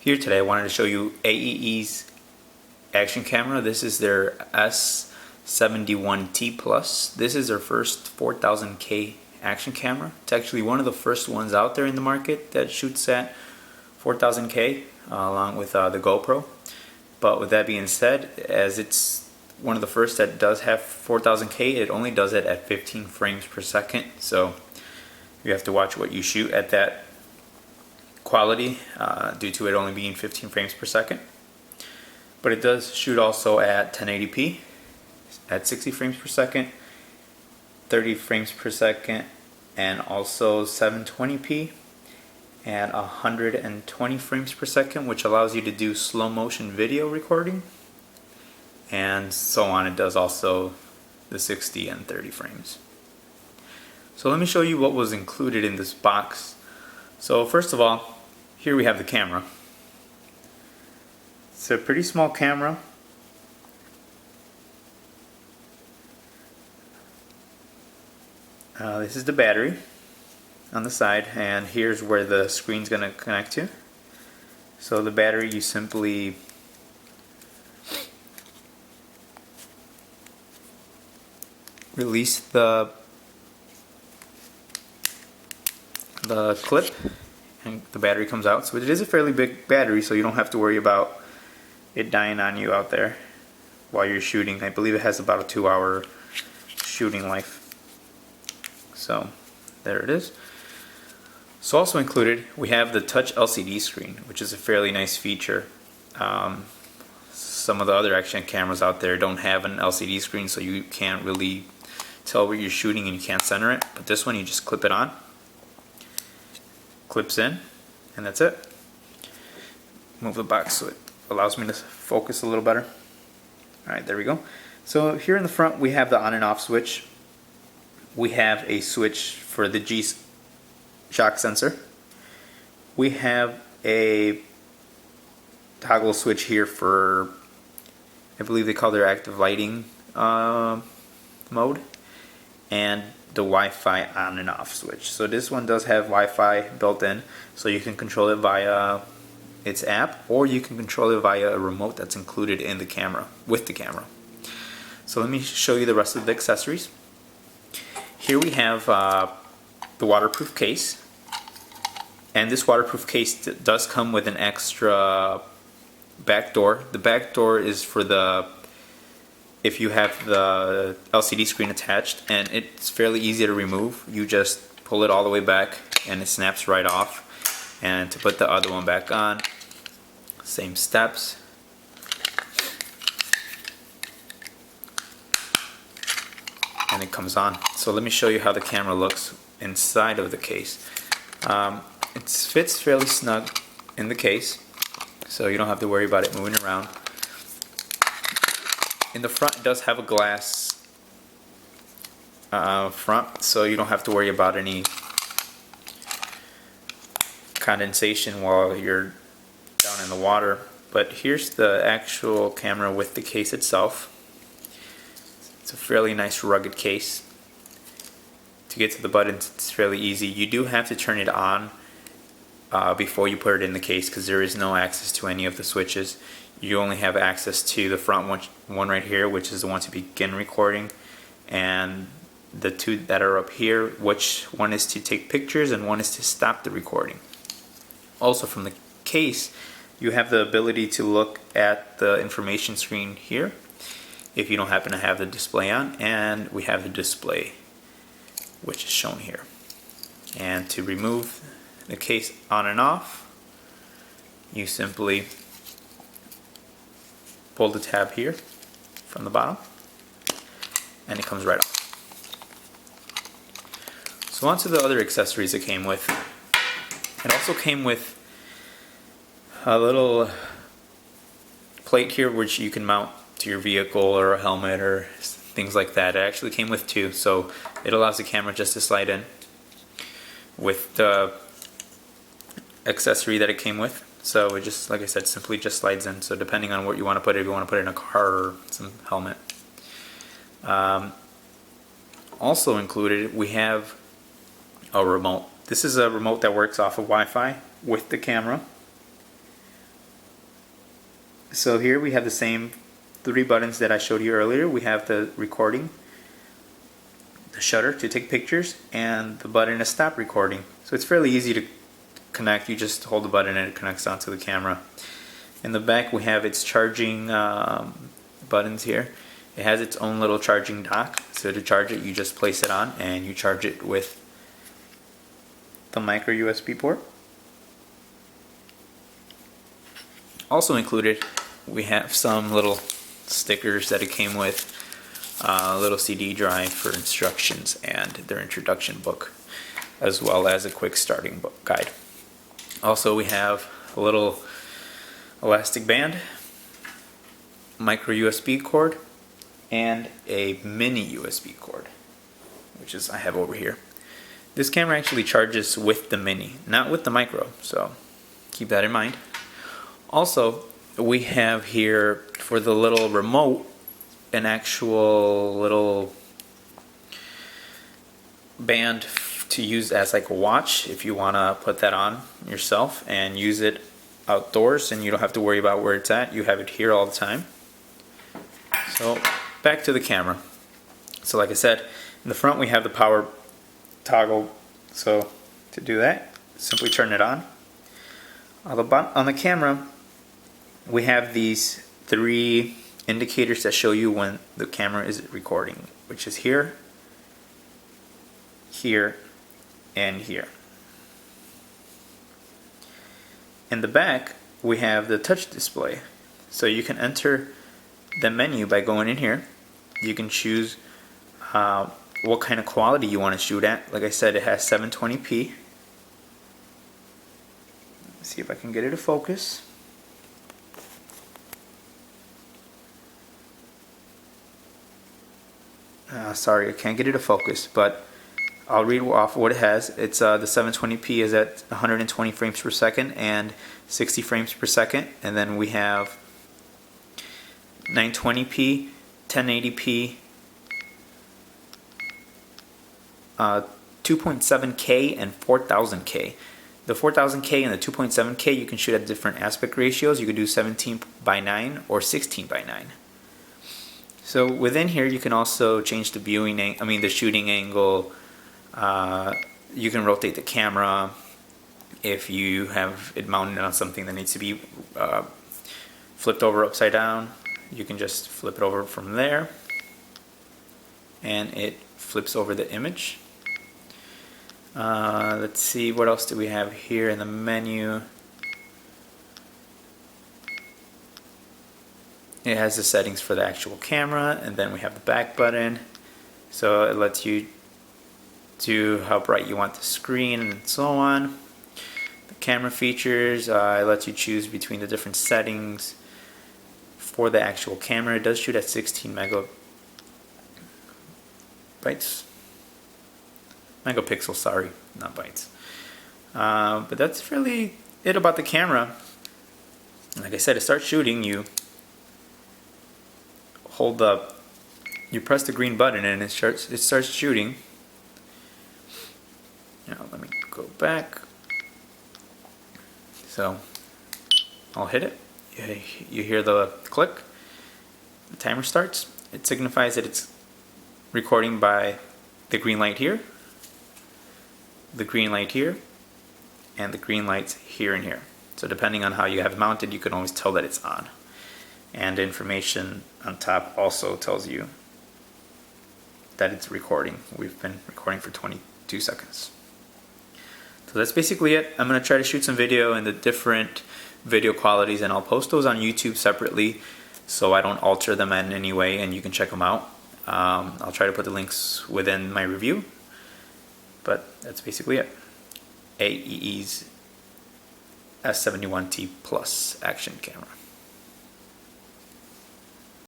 Here today I wanted to show you AEE's action camera. This is their S71T Plus. This is their first 4000K action camera. It's actually one of the first ones out there in the market that shoots at 4000K along with the GoPro. But with that being said, as it's one of the first that does have 4000K, it only does it at 15 frames per second. So you have to watch what you shoot at that quality due to it only being 15 frames per second. But it does shoot also at 1080p at 60 frames per second, 30 frames per second, and also 720p and 120 frames per second, which allows you to do slow motion video recording, and so on. It does also the 60 and 30 frames. So let me show you what was included in this box. So first of all, here we have the camera. It's a pretty small camera. This is the battery on the side, and here's where the screen's going to connect to. So the battery, you simply release the clip and the battery comes out. So it is a fairly big battery, so you don't have to worry about it dying on you out there while you're shooting. I believe it has about a 2-hour shooting life. So there it is. So also included, we have the touch LCD screen, which is a fairly nice feature. Some of the other action cameras out there don't have an LCD screen, so you can't really tell where you're shooting and you can't center it. But this one, you just clip it on, clips in, and that's it. Move the box so it allows me to focus a little better. Alright, there we go. So here in the front we have the on and off switch. We have a switch for the G-shock sensor. We have a toggle switch here for, I believe they call their active lighting mode, and the Wi-Fi on and off switch. So this one does have Wi-Fi built in, so you can control it via its app, or you can control it via a remote that's included in the camera, with the camera. So let me show you the rest of the accessories. Here we have the waterproof case, and this waterproof case does come with an extra back door. The back door is for if you have the LCD screen attached, and it's fairly easy to remove. You just pull it all the way back and it snaps right off. And to put the other one back on, same steps. And it comes on. So let me show you how the camera looks inside of the case. It fits fairly snug in the case, so you don't have to worry about it moving around. In the front, it does have a glass front, so you don't have to worry about any condensation while you're down in the water. But here's the actual camera with the case itself. It's a fairly nice rugged case. To get to the buttons, it's fairly easy. You do have to turn it on before you put it in the case, because there is no access to any of the switches. You only have access to the front one right here, which is the one to begin recording, and the two that are up here, which one is to take pictures and one is to stop the recording. Also from the case, you have the ability to look at the information screen here if you don't happen to have the display on, and we have the display, which is shown here. And to remove the case on and off, you simply pull the tab here from the bottom and it comes right off. So on to the other accessories it came with. It also came with a little plate here which you can mount to your vehicle or a helmet or things like that. It actually came with two, so it allows the camera just to slide in with the accessory that it came with. So it just, like I said, simply just slides in. So depending on what you want to put it, if you want to put it in a car or some helmet. Also included, we have a remote. This is a remote that works off of Wi-Fi with the camera. So here we have the same 3 buttons that I showed you earlier. We have the recording, the shutter to take pictures, and the button to stop recording. So it's fairly easy to connect. You just hold the button and it connects onto the camera. In the back we have its charging buttons here. It has its own little charging dock, so to charge it you just place it on and you charge it with the micro USB port. Also included, we have some little stickers that it came with, a little CD drive for instructions and their introduction book, as well as a quick starting book guide. Also we have a little elastic band, micro USB cord, and a mini USB cord, which is I have over here. This camera actually charges with the mini, not with the micro, so keep that in mind. Also, we have here for the little remote an actual little band to use as like a watch if you want to put that on yourself and use it outdoors, and you don't have to worry about where it's at. You have it here all the time. So back to the camera. So like I said, in the front we have the power toggle. So to do that, simply turn it on. On the camera we have these 3 indicators that show you when the camera is recording, which is here, here, and here. In the back we have the touch display, so you can enter the menu by going in here. You can choose what kind of quality you want to shoot at. Like I said, it has 720p. Let's see if I can get it to focus. Sorry, I can't get it to focus, but I'll read off what it has. It's the 720p is at 120 frames per second and 60 frames per second, and then we have 920p, 1080p, 2.7K and 4000K. The 4000K and the 2.7K you can shoot at different aspect ratios. You can do 17:9 or 16:9. So within here you can also change the the shooting angle. You can rotate the camera if you have it mounted on something that needs to be flipped over upside down. You can just flip it over from there and it flips over the image. Let's see, what else do we have here in the menu? It has the settings for the actual camera, and then we have the back button, so it lets you do how bright you want the screen and so on. The camera features, it lets you choose between the different settings for the actual camera. It does shoot at 16 megapixels, sorry, not bytes. But that's really it about the camera. Like I said, it starts shooting. You press the green button and it starts shooting. Now let me go back. So I'll hit it. You hear the click. The timer starts. It signifies that it's recording by the green light here, the green light here, and the green lights here and here. So depending on how you have it mounted, you can always tell that it's on. And the information on top also tells you that it's recording. We've been recording for 22 seconds. So that's basically it. I'm going to try to shoot some video in the different video qualities, and I'll post those on YouTube separately so I don't alter them in any way, and you can check them out. I'll try to put the links within my review, but that's basically it. AEE's S71T Plus action camera.